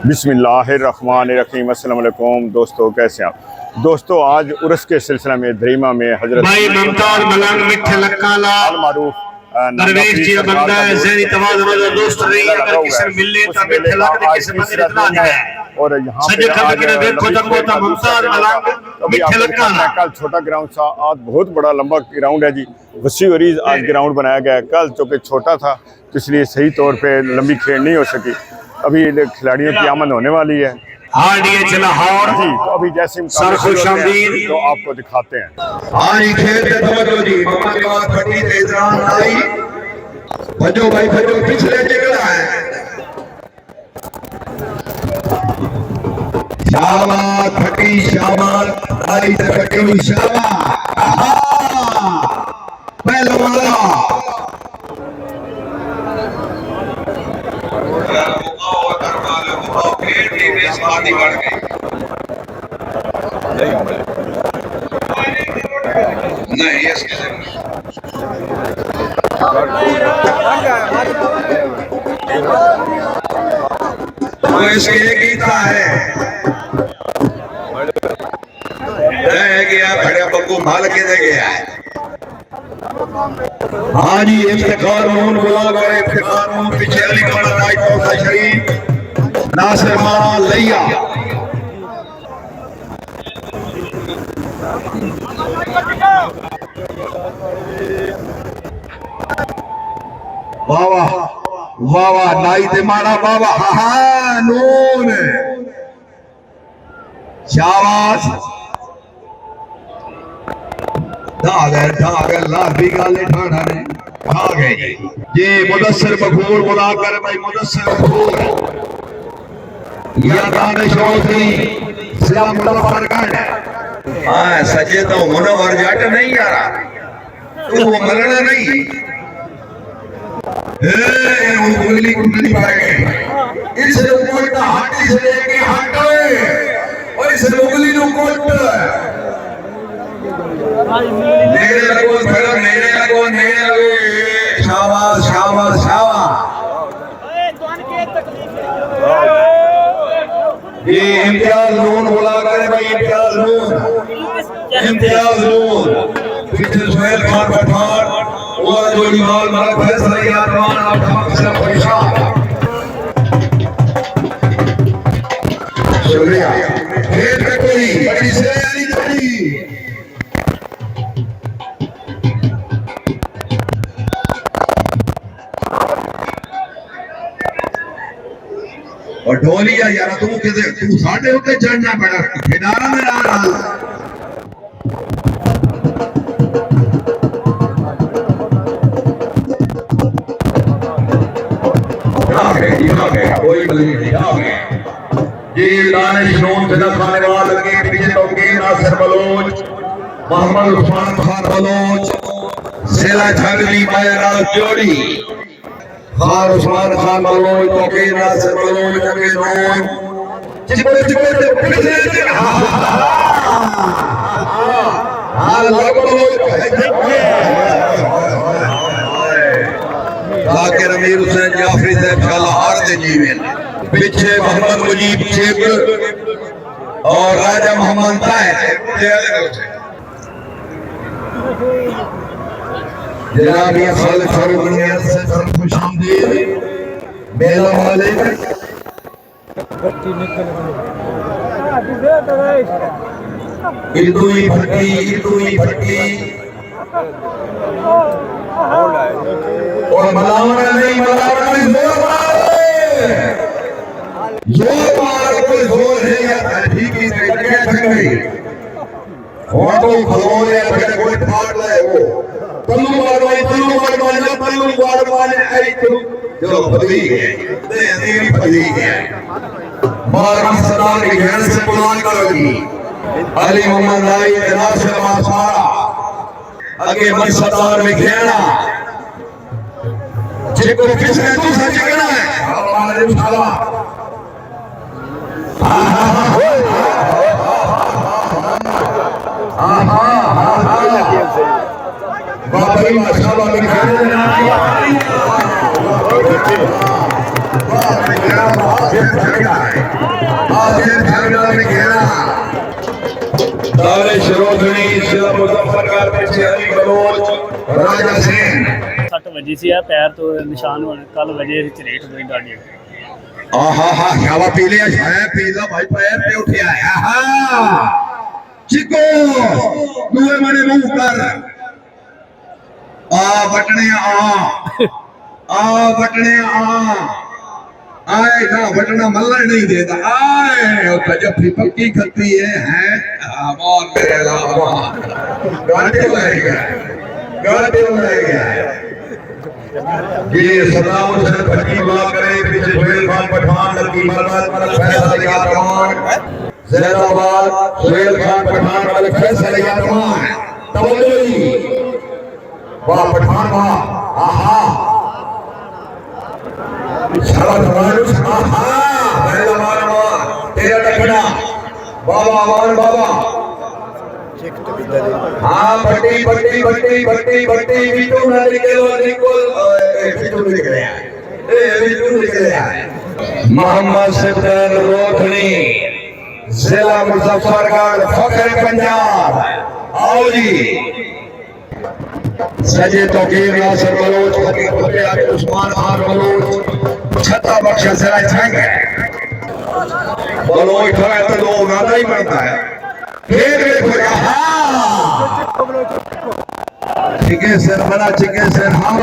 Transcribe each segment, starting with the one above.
बिस्मिल्लाहिर्रहमानिर्रहीम। अस्सलाम वालेकुम दोस्तों, कैसे हैं आप दोस्तों। आज उर्स के सिलसिला में दरीमा में हजरत भाई मुमताज मलंग मिठे लक्काला मारूफ दरवेश जी बंदा है ज़हनी तवाज़ुन दोस्त रही अगर किसी मिले तो मिठे लग दे किसी मंदिर इतना है और यहाँ सजे खल के देखो तको ता मुमताज मलंग मिठे लक्काला। कल छोटा ग्राउंड था, आज बहुत बड़ा लंबा ग्राउंड है जी। वसी वरीज आज ग्राउंड बनाया गया है। कल चूँकि छोटा था तो इसलिए सही तौर पे लंबी खेल नहीं हो सकी। अभी खिलाड़ियों की आमद होने वाली है लाहौर जी, तो अभी जैसे सर खुशामदीद तो आपको दिखाते हैं। आज खेल पे तवज्जो जी, मम्मा के बाद फटी तेजरान आई, भजो भाई भजो, पिछले जिगड़ा है। शाबाश फटी, शाबाश आई तो फटी, शाबाश पहले वाला नहीं इसके गीता है रह गया खड़े बक्कू माल के दे गया है। हाँ जी, इफ्तिखार मोहन बुला गए, इफ्तिखार मोहन पीछे अली कमर नाइट का शरीफ नासिर माना लैया वाह वाह वाह वाह नाई ते मारा वाह वाह हाँ नून शाबाश ढागर लाभी गाले ठाणा ने आ गए ये मुदस्सिर बखूर बुला कर भाई मुदस्सिर बखूर या दानिश चौधरी सलाम फरकंड हाँ सजे तो मुनव्वर जट नहीं यार तू वो मरना नहीं उंगली उंगली पाए गए इस कोट हट इस लेके हट और इस उंगली नु कोट नेड़े लगो फिर नेड़े लगो शाबाश शाबाश शाबाश ये इम्तियाज नून बुला कर भाई इम्तियाज नून पीछे सुहेल खान पठान और जोड़ी माल मलक फैसला यारमान आपका सब पैसा शुक्रिया खेल पे कोई बड़ी से अली जोड़ी और ढोलिया यार तू किसे तू साढ़े उत्ते चढ़ना पड़ा खिडारा में ना रहा कोई नहीं ये दानिश नून फिदा खाने वाले के पीछे तो के नासिर बलोच मोहम्मद उस्मान खान बलोच सेला छगली मायरा जोड़ी खान उस्मान खान बलोच तो के नासिर बलोच के नून चिपड़े चिपड़े पीछे हां लगो जाकिर अमीर हुसैन जाफरी साहब लाहौर दे जीवन पीछे मोहम्मद मुजीब शेख और राजा मोहम्मद ताहिर जनाब ये खालिद फारूक दुनिया से खुशामदीद मेला वाले इदुई फटी और मलावना नहीं जोर मार कोई जोर है या ठीक ही नहीं थक गई और तो खलोन है बड़े कोई फाड़ ले वो तल्लू मारवाई आई तो जो फदी है तेरी फदी है मार सरदार के घर से बुलान करोगी अली मोहम्मद आई नासिर मासारा आगे मन सरदार में घेरा जेको किसने दूसरा चिकना है हमारे उठावा बाबा माशाल्लाह में घेरे दानिश रोधनी जिला मुजफ्फरनगर पीछे अली बलोच राजा सिंह 60 ਵਜੇ ਸੀ ਆ ਪੈਰ ਤੋਂ ਨਿਸ਼ਾਨ ਹੋਣ ਕੱਲ ਵਜੇ ਝਰੇਟ ਹੋਈ ਗਾੜੀ आहा हा शावा पी लिया है पी ला भाई पैर पे उठिया आहा चिको दुए मने मुंह कर आ बटने आए ना बटना मल्ला नहीं देता आए और जब पक्की खत्ती है आमान मेरे लावा गाड़ी लगेगा ये सदाम हुसैन फकीर बात करे पीछे सुहेल खान पठान लड़की मरमत मलक फैसल या तमान जैदाबाद सुहेल खान पठान मलक फैसल या तमान तवल्ली वाह पठान वाह आहा सारा तमाम आहा पहला मारवा तेरा टकड़ा बाबा आवान बाबा हाँ बट्टी बिट्टू ना निकले मोहम्मद सिद्दीक रोधनी जिला मुजफ्फरनगर फखर पंजाब आओ जी सजे तौकीर नासिर बलोच उस्मान खान बलोच छत्ता बख्शा सिरा छंग बलोच खड़ा तो लोग नादा ही बनता है फिर चिके सर बड़ा चिके सर हाँ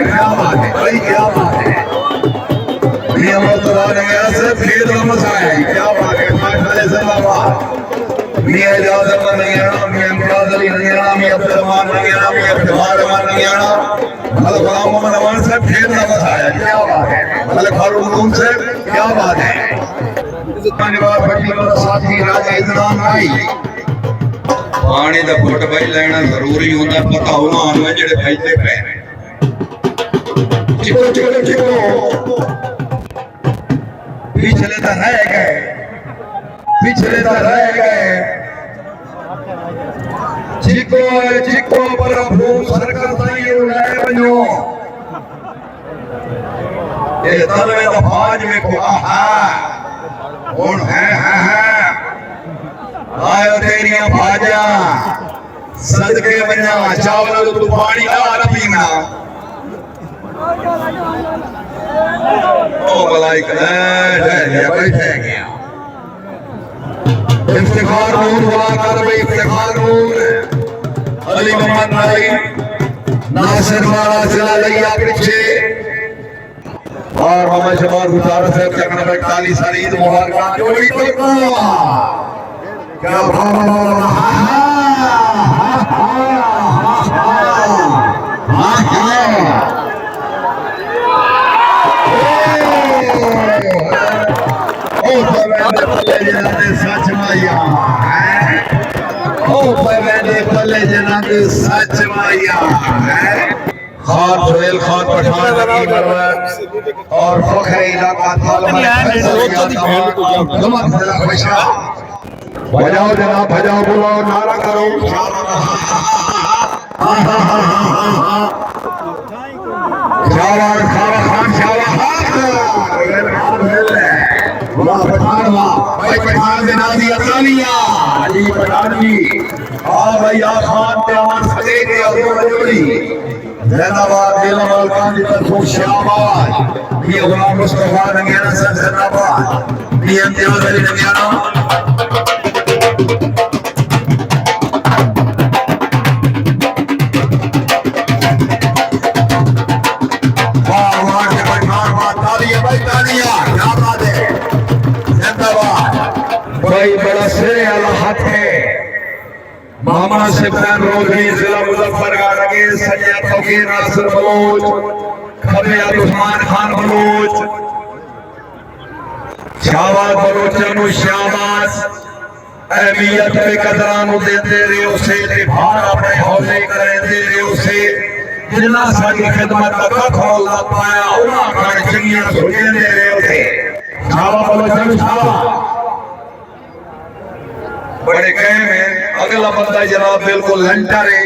क्या बात है क्या बात है फिर मजा आया क्या बात है मियां इजाजत नहीं आना मियां इम्तियाज अली नहीं आना मियां अब्दुलरहमान नहीं आना मियां इफ्तिखार रहमान नहीं आना मलक गुलाम मोहम्मद अमान से फिर मजा आया क्या बात है मलक फारूक रूम से क्या बात है धन्यवाद फकीर और साथी राजा इजरान आई पानी दा घुट भाई लेना जरूरी होंदा पता होना हमें जेड़े फैलते पे चिको पिछले तो रह गए चिको प्रभु सरकार ताई ले वनो ये तलवे दा फाज में को आहा कौन है आयो तेरियां फाजा सदके वना चावल तू पानी ना पीना ओ भलाई बैठे गया इफ्तिखार नूर वाला कर भाई इफ्तिखार नूर अली मोहम्मद भाई नासिर वाला चला लिया पीछे और मोहम्मद शबाज गुजार साहब चकना भाई काली सारी ईद मुबारक जोड़ी तो क्या सच माया सच माया खान सुहेल खान पठान और फखर इलाका बजाओ जनाब बजाओ बुलाओ नारा करो पठान बिना दिया तालियां अली पठानी और भैया खान प्यार सदे के अबू बजोड़ी जैदाबाद दिल मलकान की तरफ शाबाश ये गुलाम मुस्तफा नंगियाना सर जनाबाद ये इम्तियाज अली नंगियाना भाई बड़ा सिरे वाला हाथ है मोहम्मद सिद्दीक रोधनी जिला मुजफ्फरनगर लगे सैयद तौकीर नासिर बलोच खबे उस्मान खान बलोच शाबाश बलोचनू शाबाश अहमियत पे कदरानू देते रहे उसे भार अपने हौले करे दे रहे उसे जिन्ना साडी खिदमत का खोल ना पाया उना कर चंगियां सोचे दे रहे थे शाबाश बोलो चल शाबाश बड़े कहम है अगला बंदा जनाब बिल्कुल लंटर है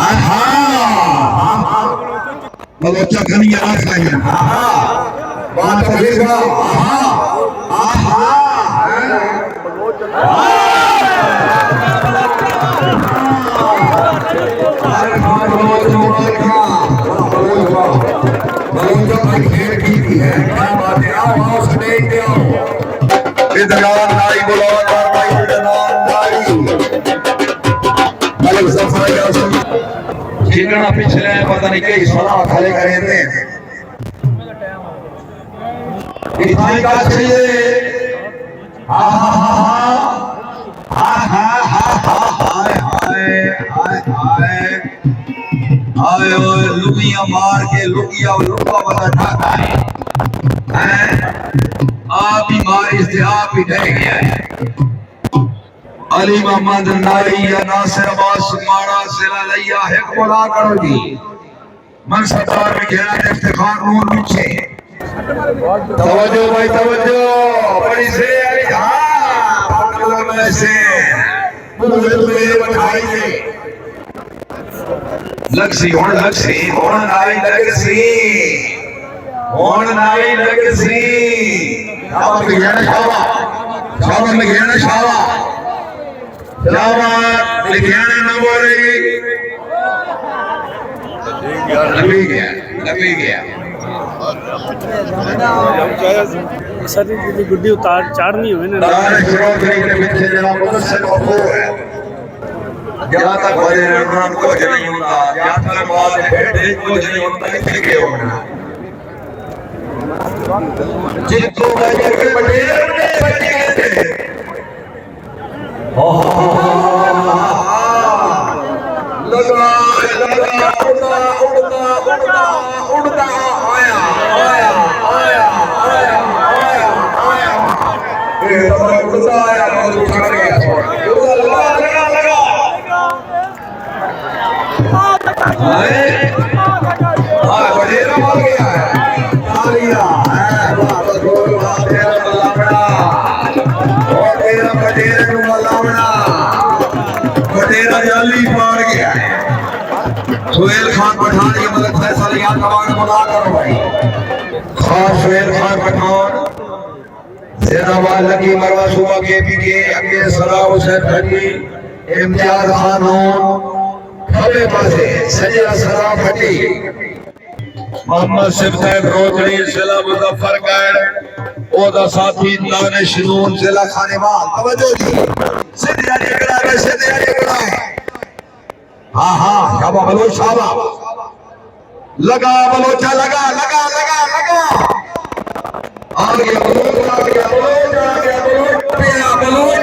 आहा बोलो चखनिया आस नहीं आहा बात करेगा आहा आहा जितना पिछले पता नहीं कई सलाह खाले करे थे इतनी का चाहिए आए लुकिया मार के लुकिया लुका वाला ठाका है आप ही मारिस थे आप ही ढह गया है अली मोहम्मद नारी या नासिर अब्बास मारा सिला लिया है बोला करो जी मन सरदार में घेरा इफ्तिखार नूर पीछे तवज्जो भाई तवज्जो बड़ी से अरे हां पकड़ में से मुझे मेरे बधाई दे लक्ष्मी होण नाई लगसी शाबाश में घेरा शाबाश में घेरा शाबाश लिखियाने न बोलेगी लगी गया सर जी गुड्डी उतार चाड़नी हुई ना जहाँ तक बड़े रमजान कुछ नहीं होता जहाँ तक बात बैठे कुछ नहीं होता इतने के होना जिनको बजे के बड़े लगा उड़ता आया ये तो उड़ता आया और उछल गया लगा बड़ेरा मार गया है तालियां बटेरा जाली मार गया है सुहेल खान पठान की मदद फैसला याद करवा बुला करो भाई खास सुहेल खान पठान जैनाबाद लगी मरवा सुबह के पी के अगे सलाह हुसैन फटी इम्तियाज खान खबे पासे सजा सलाह फटी मोहम्मद सिफात रोजनी जिला मुजफ्फर गढ़ ओदा साथी दानिश नून जिला खानेवाल तवज्जो जी सीधे आगे खड़ा है हां हां शाबाश बलोच शाबाश लगा बलोचा लगा आ गया बलोच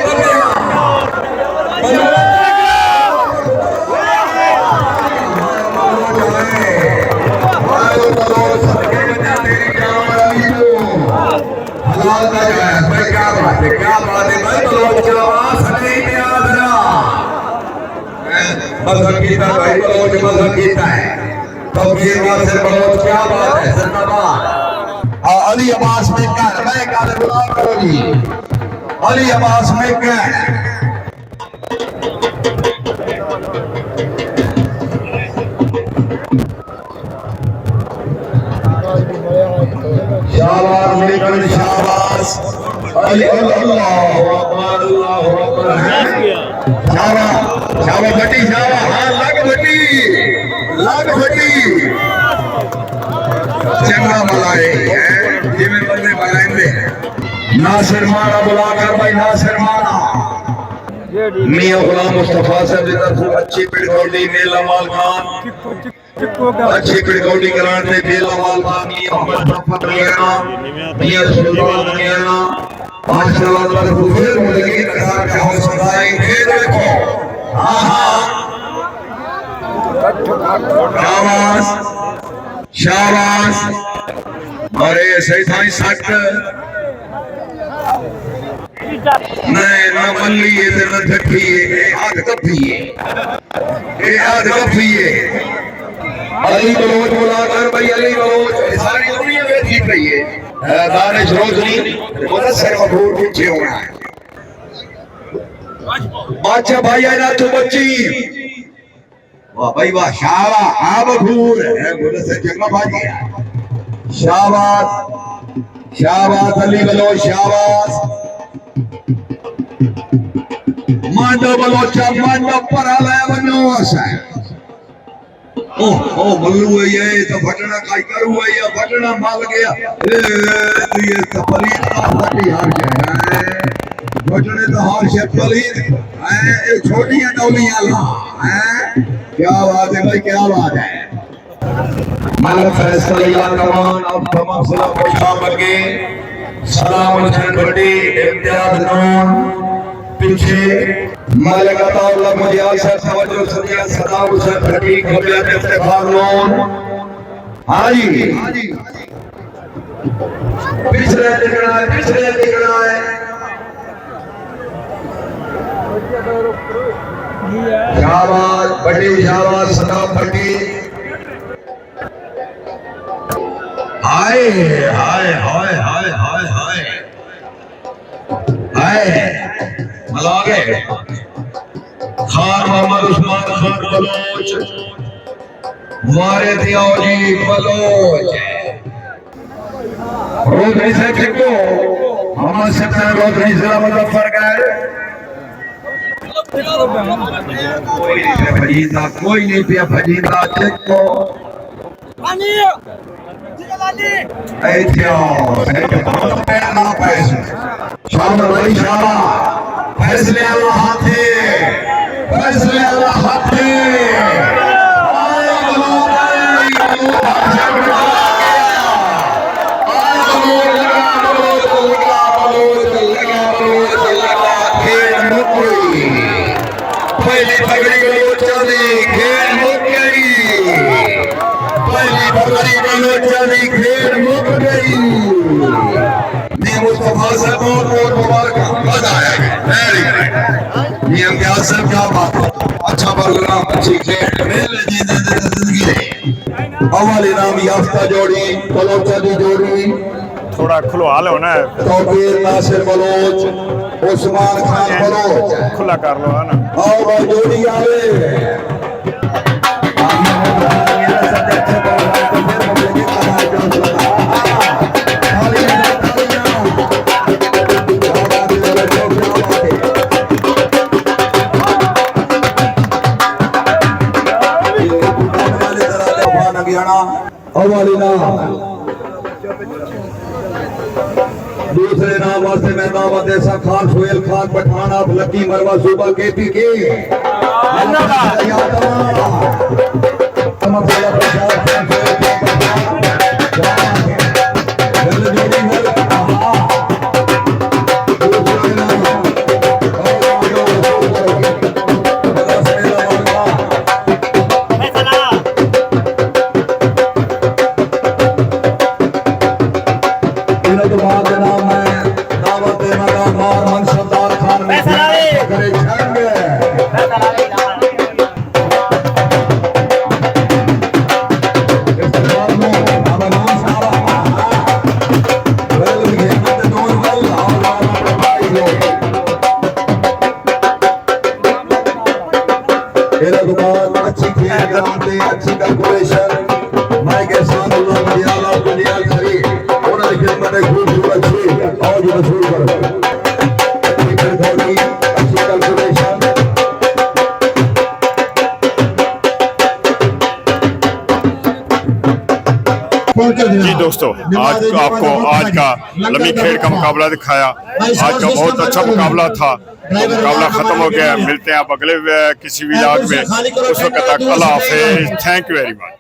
क्या बात है भाई बलोच की आवाज नहीं में आदरा मजहब कीता भाई बलोच मजहब कीता है तौहीद वास्ते बलोच क्या बात है जिंदाबाद अली अब्बास में कर मैं काले बुला करो जी अली अब्बास में कर शाबाश लेकिन शाबाश अली अल्लाहु अकबर शाबाश बटी शाबाश हां लग बटी चंगा मलाए जिमें बंदे बनाएंगे नासिर माना बुला कर भाई नासिर माना मियां गुलाम मुस्तफा साहब की तरफ अच्छी पिड़गौड़ी मेला माल खान अच्छी पिड़गौड़ी कराने से मेला माल खान मियां मुस्तफा लेना मियां सुल्तान लेना माशाल्लाह अल्लाह को फिर मुझे कसार का हौसला है फिर देखो शाबाश अरे सही थाई सट नहीं ना मल्ली है ते ना ठठी है हाथ कफी है अली बलोच मुलाकर भाई अली बलोच सारी दुनिया में जीत रही है दानिश रोजनी मुदस्सिर मखबूर पीछे होना है बादशाह भाई आना तू बच्ची वाह भाई वाह शाबाश आ मखबूर है मुदस्सिर जंगा बाजी शाबाश शाबाश अली बलोच शाबाश मांडो बलोचा मांडो पर आला बनो है ओ मल्लू है ये तो फटना काई करू है ये फटना माल गया तो ये तो पलीद का फटी हार है फटने तो हार से पलीद है ये छोटी डोलियां ला है क्या बात है भाई क्या बात है मलक फैसला या कमान अब तमाम सलाम खुशाम लगे सलाम हुसैन बड़ी इम्तियाज नून पीछे मलक अताउल्लाह मुजियाल सर तवज्जो सदिया सदा हुसैन फटीक कबियत इफ्तिखार नून हाजी पिछले दिखना है शाबाश बड़ी शाबाश सदा फटी हाय हाय हाय हाय हाय हाय हाय मलागे खान मोहम्मद उस्मान खान बलोच वारिद याजी बलोच रोजनी से चिक्को मोहम्मद सत्तर रोजनी जिला मुजफ्फरगढ़ कोई नहीं पिया फजींदा चिक्को शाम भाई शाबाश फैसले अल्लाह हाथे फैसले अल्लाह हाथे पहली पगड़ी बलोचा दी खेल मुक गई पहली पगड़ी बलोचा दी खेल मुक गई मुस्तफा से बहुत मुबारक मजा आया वेरी गुड ये इम्तियाज साहब क्या बात है अच्छा प्रोग्राम अच्छी खेल मेले जी जिंदगी अव्वल इनाम याफ्ता जोड़ी बलोचा दी जोड़ी थोड़ा खुलवा लो ना तौकीर नासिर बलोच उस्मान खान बलोच खुला कर लो है ना आओ भाई जोड़ी आवे दूसरे नाम वास्ते मैं दावत ऐसा खान सोहेल खान पठान आप लकी मरवा सूबा केपी के अच्छी खेल अच्छी कैलकुलेशन मैं के साथ अल्लाह बलियाला बलियाल शरीफ और खिदमत खूबसूरत अच्छी और जो रसूल करो अच्छी कैलकुलेशन जी दोस्तों आज आपको आज का लम्बी खेल का मुकाबला दिखाया। आज का बहुत अच्छा मुकाबला था। मुकाबला खत्म हो गया। मिलते हैं आप अगले किसी भी याद में। उस वक्त तक अल्लाह हाफिज़। Thank you very much.